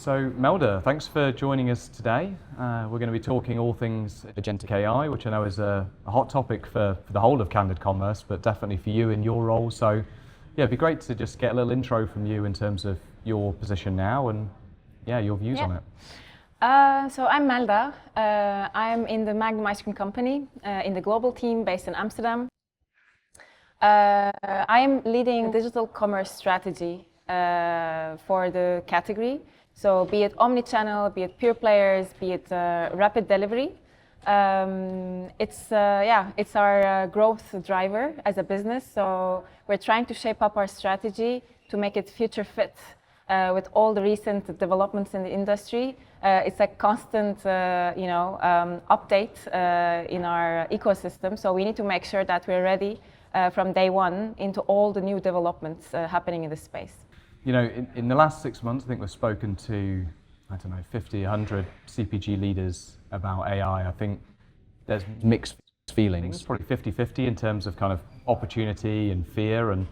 So Melda, thanks for joining us today. We're going to be talking all things agentic AI, which I know is a hot topic for the whole of Candid Commerce, but definitely for you in your role. So yeah, it'd be great to just get a little intro from you in terms of your position now and your views on it. So I'm Melda. I'm in the Magnum Ice Cream Company in the global team based in Amsterdam. I am leading digital commerce strategy for the category. So be it omnichannel, be it pure players, be it rapid delivery. It's our growth driver as a business. So we're trying to shape up our strategy to make it future fit with all the recent developments in the industry. It's a constant, update in our ecosystem. So we need to make sure that we're ready from day one into all the new developments happening in this space. You know, in the last 6 months, I think we've spoken to, 50, 100 CPG leaders about AI. I think there's mixed feelings, probably 50-50 in terms of kind of opportunity and fear. And,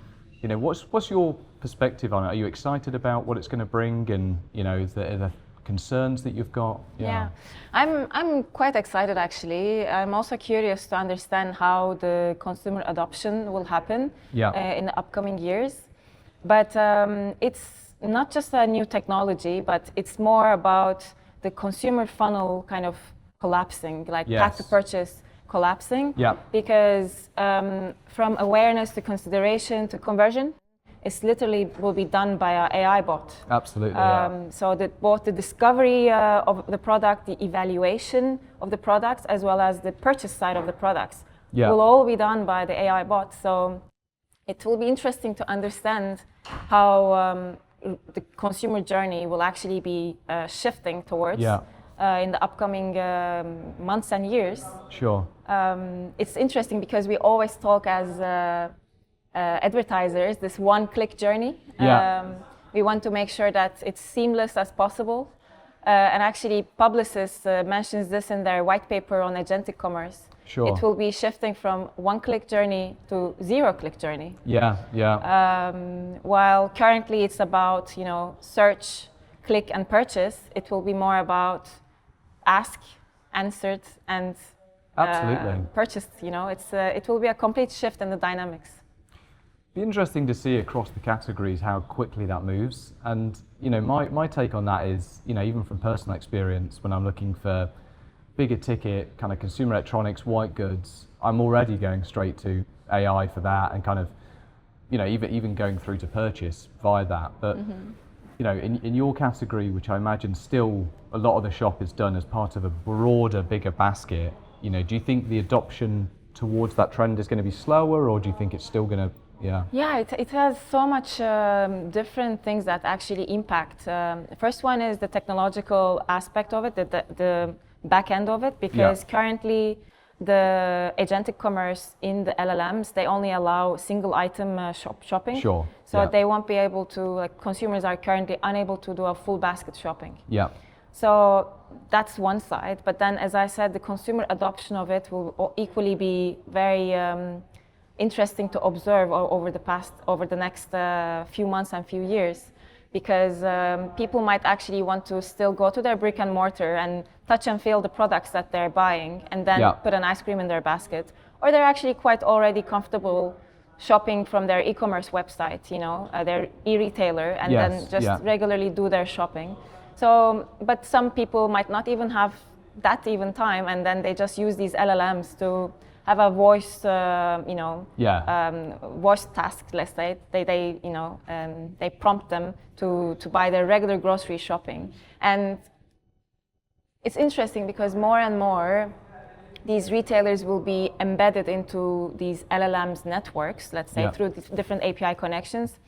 what's your perspective on it? Are you excited about what it's going to bring? And, are there concerns that you've got? Yeah, I'm quite excited actually. I'm also curious to understand how the consumer adoption will happen in the upcoming years. But it's not just a new technology, but it's more about the consumer funnel kind of collapsing, like path to purchase collapsing. Yeah. Because from awareness to consideration to conversion, it's literally will be done by an AI bot. Absolutely. So that both the discovery of the product, the evaluation of the products, as well as the purchase side of the products will all be done by the AI bot. So it will be interesting to understand how the consumer journey will actually be shifting towards in the upcoming months and years. Sure. It's interesting because we always talk as advertisers, this one-click journey. We want to make sure that it's seamless as possible. And actually, Publicis mentions this in their white paper on agentic commerce. Sure. It will be shifting from one-click journey to zero-click journey. While currently it's about search, click, and purchase, it will be more about ask, answered, and purchased. It will be a complete shift in the dynamics. Be interesting to see across the categories how quickly that moves. And my take on that is even from personal experience, when I'm looking for bigger ticket kind of consumer electronics, white goods, I'm already going straight to AI for that, and kind of even going through to purchase via that. But in your category, which I imagine still a lot of the shop is done as part of a broader, bigger basket, do you think the adoption towards that trend is going to be slower, or do you think it's still going to it has so much different things that actually impact. First one is the technological aspect of it, the back end of it, because currently the agentic commerce in the LLMs, they only allow single item shopping. Sure. So they won't be able to, consumers are currently unable to do a full basket shopping. Yeah. So that's one side. But then, as I said, the consumer adoption of it will equally be very interesting to observe over the next few months and few years, because people might actually want to still go to their brick and mortar and touch and feel the products that they're buying and then put an ice cream in their basket, or they're actually quite already comfortable shopping from their e-commerce website, their e-retailer, and then just regularly do their shopping. So, but some people might not even have that even time, and then they just use these LLMs to have a voice, voice task. Let's say they prompt them to buy their regular grocery shopping, and it's interesting because more and more these retailers will be embedded into these LLMs networks. Let's say through different API connections.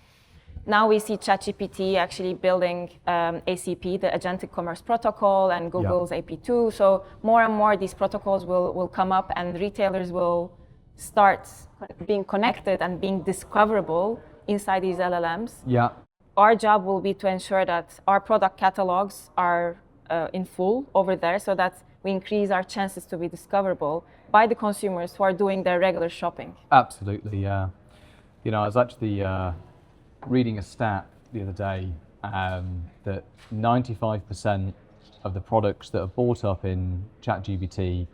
Now we see ChatGPT actually building ACP, the Agentic Commerce Protocol, and Google's AP2. So more and more these protocols will come up, and retailers will start being connected and being discoverable inside these LLMs. Our job will be to ensure that our product catalogs are in full over there, so that we increase our chances to be discoverable by the consumers who are doing their regular shopping. Absolutely, yeah. I was actually reading a stat the other day that 95% of the products that are bought up in ChatGPT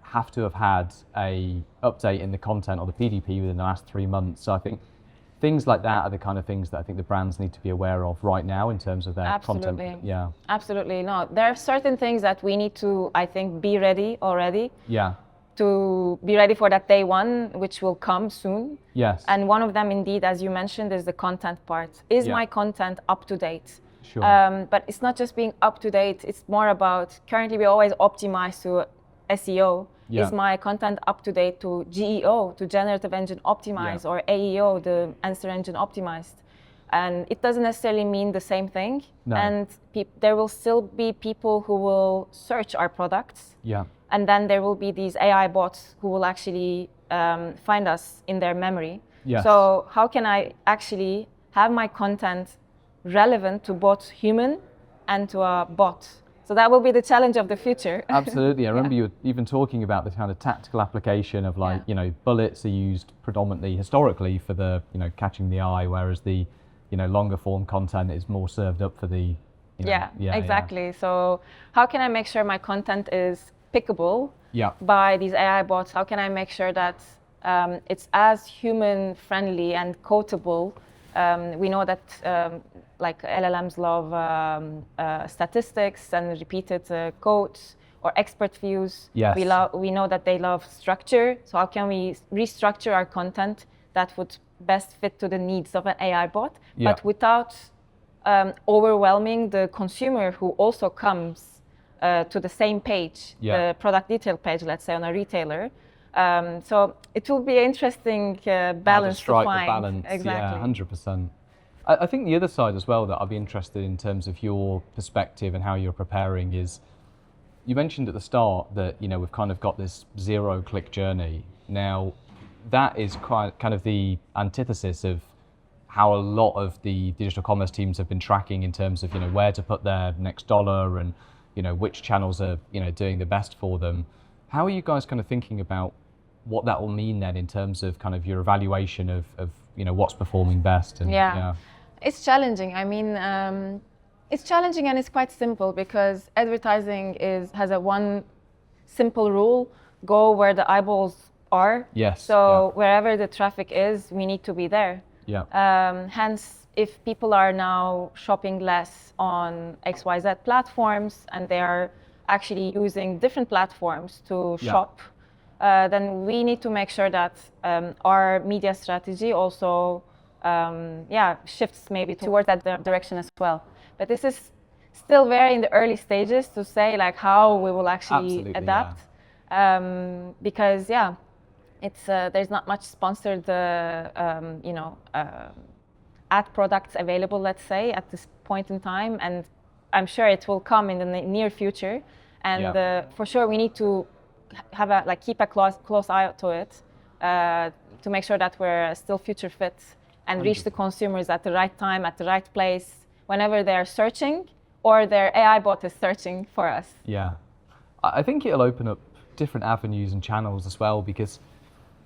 have to have had a update in the content or the PDP within the last 3 months. So I think things like that are the kind of things that I think the brands need to be aware of right now in terms of their content. Yeah. Absolutely. No, there are certain things that we need to, I think, be ready already. Yeah. To be ready for that day one, which will come soon. Yes. And one of them, indeed, as you mentioned, is the content part. Is my content up to date? Sure. But it's not just being up to date. It's more about, currently we always optimize to SEO. Yeah. Is my content up to date to GEO, to generative engine optimized, or AEO, the answer engine optimized? And it doesn't necessarily mean the same thing. No. And there will still be people who will search our products. Yeah. And then there will be these AI bots who will actually find us in their memory. Yes. So how can I actually have my content relevant to both human and to a bot? So that will be the challenge of the future. Absolutely. I remember you were even talking about the kind of tactical application of like, bullets are used predominantly historically for the, catching the eye, whereas the, longer form content is more served up for the, exactly. Yeah. So how can I make sure my content is pickable by these AI bots? How can I make sure that it's as human friendly and quotable? We know that like LLMs love statistics and repeated quotes or expert views. Yes. We know that they love structure. So how can we restructure our content that would best fit to the needs of an AI bot, but without overwhelming the consumer who also comes to the same page, the product detail page, let's say, on a retailer. So it will be an interesting balance to find. Strike the balance, exactly. Yeah, 100%. I think the other side as well that I'd be interested in terms of your perspective and how you're preparing is, you mentioned at the start that, we've kind of got this zero-click journey. Now, that is quite kind of the antithesis of how a lot of the digital commerce teams have been tracking in terms of, where to put their next dollar and, which channels are, doing the best for them. How are you guys kind of thinking about what that will mean then in terms of kind of your evaluation of what's performing best? And, It's challenging. I mean, it's challenging and it's quite simple because advertising has a one simple rule: go where the eyeballs are. Yes. So wherever the traffic is, we need to be there. Yeah. Hence, if people are now shopping less on XYZ platforms and they are actually using different platforms to shop, then we need to make sure that our media strategy also shifts maybe towards that direction as well. But this is still very in the early stages to say like how we will actually adapt, because it's there's not much sponsored ad products available, let's say, at this point in time, and I'm sure it will come in the near future. And for sure, we need to have keep a close eye to it to make sure that we're still future fit and 100%. Reach the consumers at the right time, at the right place, whenever they're searching or their AI bot is searching for us. Yeah, I think it'll open up different avenues and channels as well, because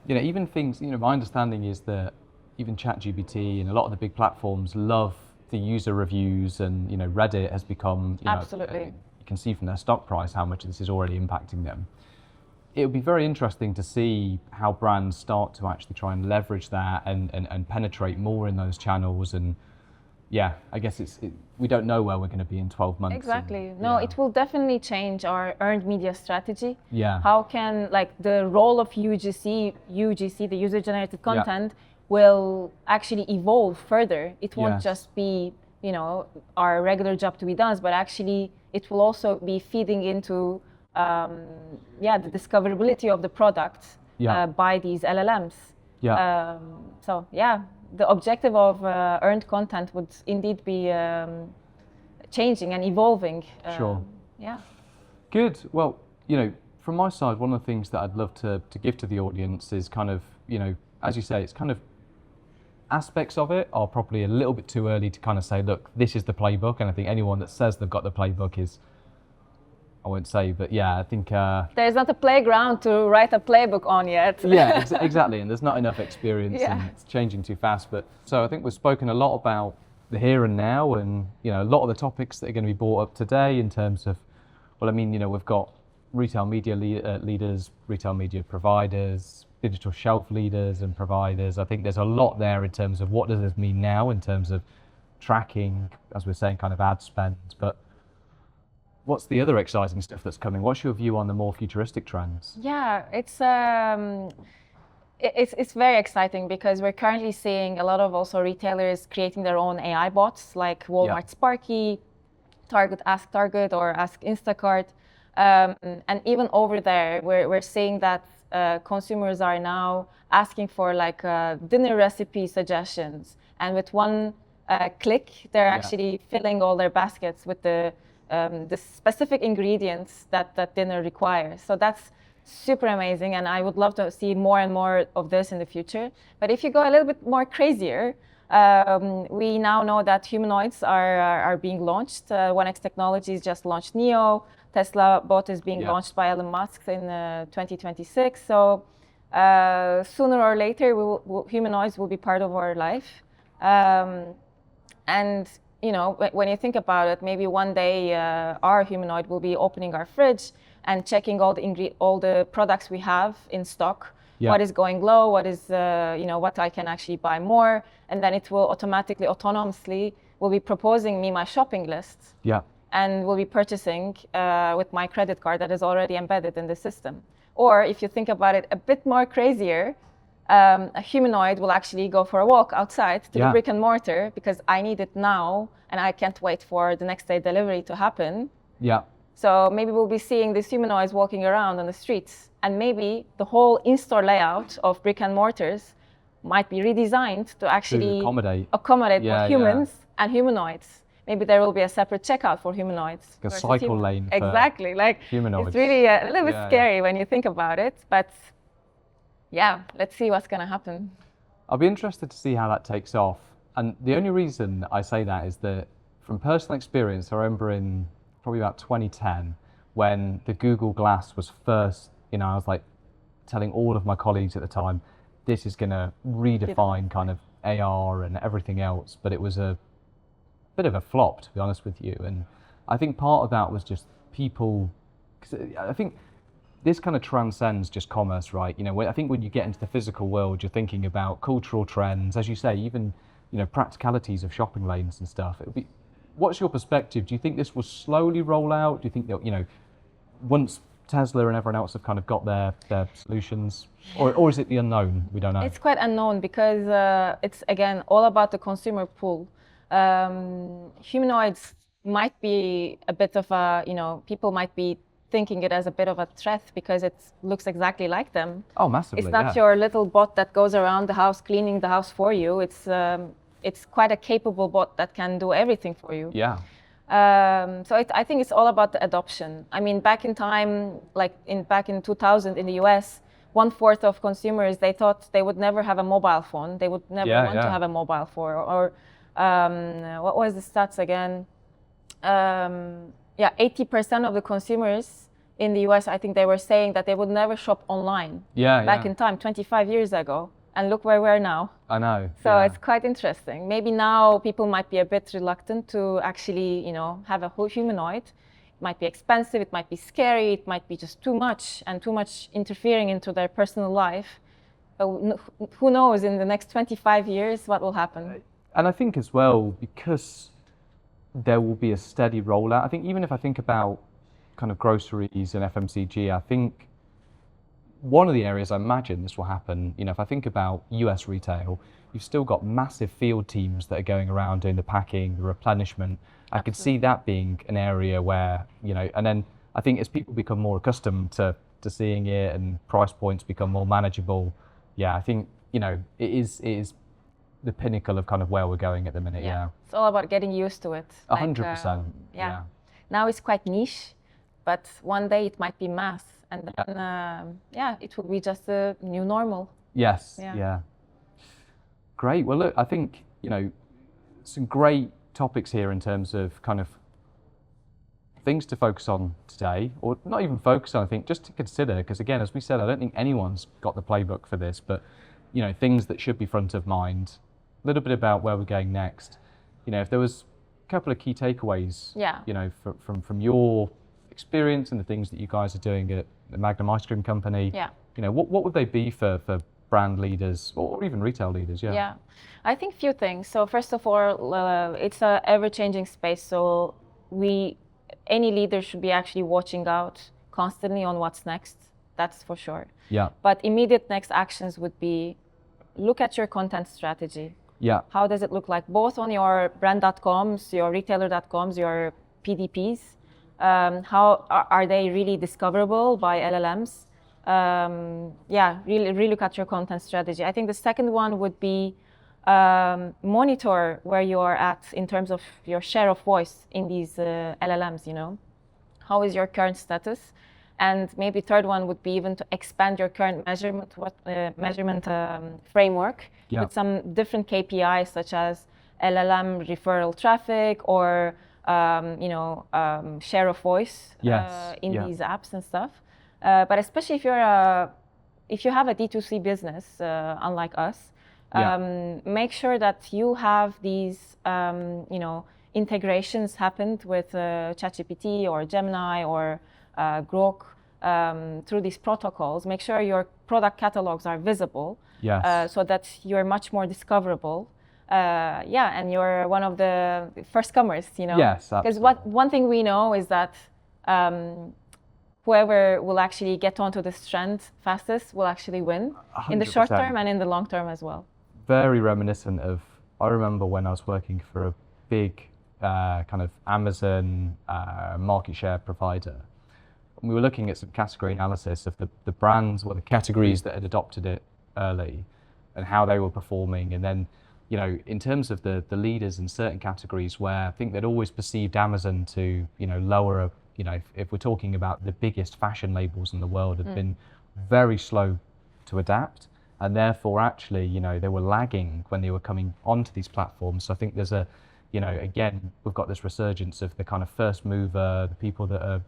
even things, my understanding is that even ChatGPT and a lot of the big platforms love the user reviews, and Reddit has become absolutely. You can see from their stock price how much this is already impacting them. It would be very interesting to see how brands start to actually try and leverage that and penetrate more in those channels. And I guess we don't know where we're going to be in 12 months. Exactly. It will definitely change our earned media strategy. Yeah. How can the role of UGC, the user generated content, will actually evolve further. It won't just be, our regular job to be done, but actually it will also be feeding into the discoverability of the product by these LLMs. The objective of earned content would indeed be changing and evolving. Sure. Yeah. Good. Well, from my side, one of the things that I'd love to give to the audience is kind of, as you say, it's kind of aspects of it are probably a little bit too early to kind of say, look, this is the playbook. And I think anyone that says they've got the playbook is, I won't say, but I think... there's not a playground to write a playbook on yet. Exactly. And there's not enough experience and it's changing too fast. But so I think we've spoken a lot about the here and now, and a lot of the topics that are going to be brought up today in terms of, well, I mean, we've got retail media leaders, retail media providers, digital shelf leaders and providers. I think there's a lot there in terms of what does this mean now in terms of tracking, as we're saying, kind of ad spend, but what's the other exciting stuff that's coming? What's your view on the more futuristic trends? Yeah, it's very exciting because we're currently seeing a lot of also retailers creating their own AI bots like Walmart Sparky, Target Ask Target or Ask Instacart. And even over there, we're seeing that consumers are now asking for like dinner recipe suggestions. And with one click, they're actually filling all their baskets with the specific ingredients that dinner requires. So that's super amazing, and I would love to see more and more of this in the future. But if you go a little bit more crazier, we now know that humanoids are being launched. 1X Technologies just launched Neo. Tesla bot is being launched by Elon Musk in 2026. So sooner or later, humanoids will be part of our life. And when you think about it, maybe one day our humanoid will be opening our fridge and checking all the products we have in stock. What is going low? What is what I can actually buy more? And then it will autonomously will be proposing me my shopping list. And will be purchasing with my credit card that is already embedded in the system. Or if you think about it a bit more crazier, a humanoid will actually go for a walk outside to the brick and mortar because I need it now and I can't wait for the next day delivery to happen. So maybe we'll be seeing these humanoids walking around on the streets, and maybe the whole in-store layout of brick and mortars might be redesigned to actually accommodate both humans and humanoids. Maybe there will be a separate checkout for humanoids. Like a cycle lane for humanoids. It's really a little bit scary when you think about it, but let's see what's going to happen. I'll be interested to see how that takes off. And the only reason I say that is that from personal experience, I remember in probably about 2010, when the Google Glass was first, I was like telling all of my colleagues at the time, this is going to redefine kind of AR and everything else. But it was a bit of a flop, to be honest with you. And I think part of that was just people, because I think this kind of transcends just commerce, right? I think when you get into the physical world, you're thinking about cultural trends, as you say, even practicalities of shopping lanes and stuff. What's your perspective? Do you think this will slowly roll out? Do you think that once Tesla and everyone else have kind of got their solutions, or is it the unknown? We don't know. It's quite unknown because it's again all about the consumer pool. Humanoids might be a bit of a people might be thinking it as a bit of a threat because it looks exactly like them. Oh, massively. It's not your little bot that goes around the house cleaning the house for you. It's quite a capable bot that can do everything for you. So I think it's all about the adoption. I mean, back in time, back in 2000 in the US, 1/4 of consumers, they thought they would never have a mobile phone. They would never want to have a mobile phone. Or what was the stats again? 80% of the consumers in the US, I think they were saying that they would never shop online back in time, 25 years ago. And look where we're now. I know. So it's quite interesting. Maybe now people might be a bit reluctant to actually, have a whole humanoid. It might be expensive, it might be scary, it might be just too much interfering into their personal life. But who knows in the next 25 years what will happen. And I think as well, because there will be a steady rollout. I think even if I think about kind of groceries and FMCG, I think one of the areas I imagine this will happen, if I think about US retail, you've still got massive field teams that are going around doing the packing, the replenishment. I could see that being an area where, and then I think as people become more accustomed to seeing it and price points become more manageable, I think, it is the pinnacle of kind of where we're going at the minute. It's all about getting used to it. 100%. Now it's quite niche, but one day it might be mass, and then it will be just a new normal. Yes. Great. Well, look, I think some great topics here in terms of kind of things to focus on today, or not even focus on. I think just to consider, because again, as we said, I don't think anyone's got the playbook for this, but things that should be front of mind. A little bit about where we're going next. if there was a couple of key takeaways, Yeah. From your experience and the things that you guys are doing at the Magnum Ice Cream Company, Yeah. what would they be for brand leaders or even retail leaders? Yeah. Yeah, I think few things. So first of all, it's a ever-changing space. So any leader should be actually watching out constantly on what's next. That's for sure. Yeah. But immediate next actions would be look at your content strategy. Yeah. How does it look like both on your brand.coms, your retailer.coms, your PDPs? How are they really discoverable by LLMs? Really look at your content strategy. I think the second one would be monitor where you are at in terms of your share of voice in these LLMs. How is your current status? And maybe third one would be even to expand your current measurement framework with some different KPIs such as LLM referral traffic or share of voice in these apps and stuff. But especially if you have a D2C business, unlike us, make sure that you have these integrations happened with ChatGPT or Gemini or Grok through these protocols. Make sure your product catalogues are visible so that you're much more discoverable. And you're one of the first comers, Yes, absolutely. Because one thing we know is that whoever will actually get onto this trend fastest will actually win 100%. in the short term and in the long term as well. Very reminiscent of, I remember when I was working for a big kind of Amazon market share provider. We were looking at some category analysis of the brands or the categories that had adopted it early and how they were performing. And then, in terms of the leaders in certain categories where I think they'd always perceived Amazon to, lower, if we're talking about the biggest fashion labels in the world, had been very slow to adapt. And therefore, actually, they were lagging when they were coming onto these platforms. So I think there's again, we've got this resurgence of the kind of first mover, the people that are,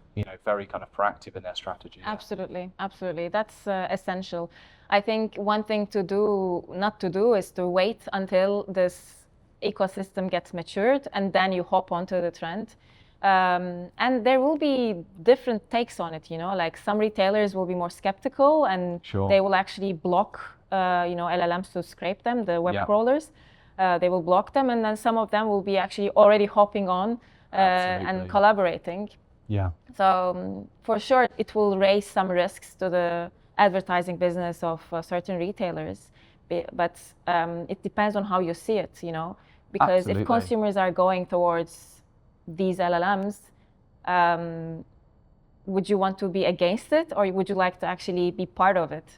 very kind of proactive in their strategy. Absolutely, absolutely. That's essential. I think one thing not to do is to wait until this ecosystem gets matured and then you hop onto the trend. And there will be different takes on it, like some retailers will be more skeptical and they will actually block, LLMs to scrape them, the web crawlers. They will block them, and then some of them will be actually already hopping on and collaborating. Yeah. So for sure, it will raise some risks to the advertising business of certain retailers, but it depends on how you see it, because if consumers are going towards these LLMs, would you want to be against it, or would you like to actually be part of it?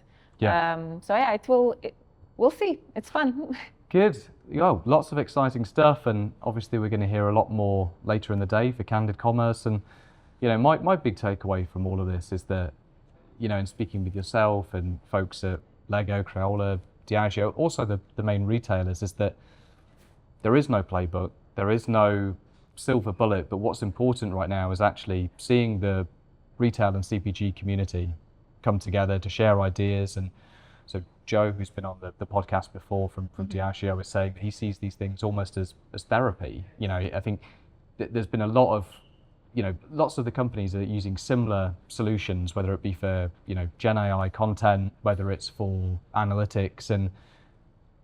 We'll see. It's fun. Good. Lots of exciting stuff, and obviously we're going to hear a lot more later in the day for Candid Commerce. And my big takeaway from all of this is that, in speaking with yourself and folks at Lego, Crayola, Diageo, also the main retailers, is that there is no playbook, there is no silver bullet, but what's important right now is actually seeing the retail and CPG community come together to share ideas. And so Joe, who's been on the podcast before from Diageo, was saying he sees these things almost as therapy. I think there's been a lot of, lots of the companies are using similar solutions, whether it be for, Gen AI content, whether it's for analytics. And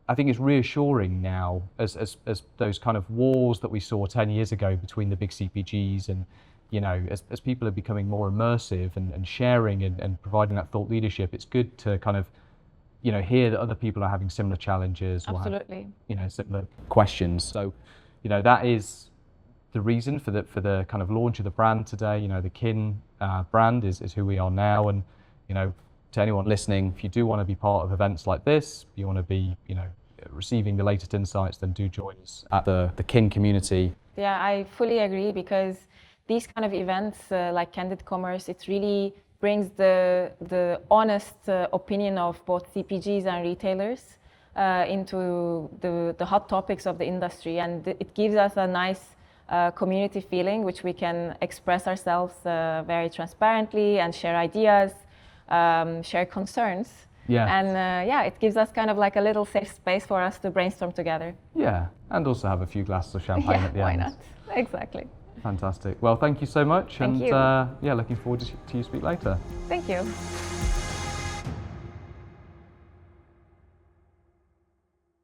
I think it's reassuring now as those kind of wars that we saw 10 years ago between the big CPGs and, as people are becoming more immersive and sharing and providing that thought leadership, it's good to kind of, hear that other people are having similar challenges or have, similar questions. So, that is the reason for the kind of launch of the brand today. The Kyn brand is who we are now. And, to anyone listening, if you do want to be part of events like this, you want to be, receiving the latest insights, then do join us at the Kyn community. Yeah, I fully agree, because these kind of events like Candid Commerce, it really brings the honest opinion of both CPGs and retailers into the hot topics of the industry, and it gives us a nice community feeling, which we can express ourselves very transparently and share ideas, share concerns. Yeah. And yeah, it gives us kind of like a little safe space for us to brainstorm together. Yeah, and also have a few glasses of champagne Yeah, at the why end. not? Exactly. Fantastic. Well, thank you so much. Thank and you. yeah, looking forward to you speak later. Thank you.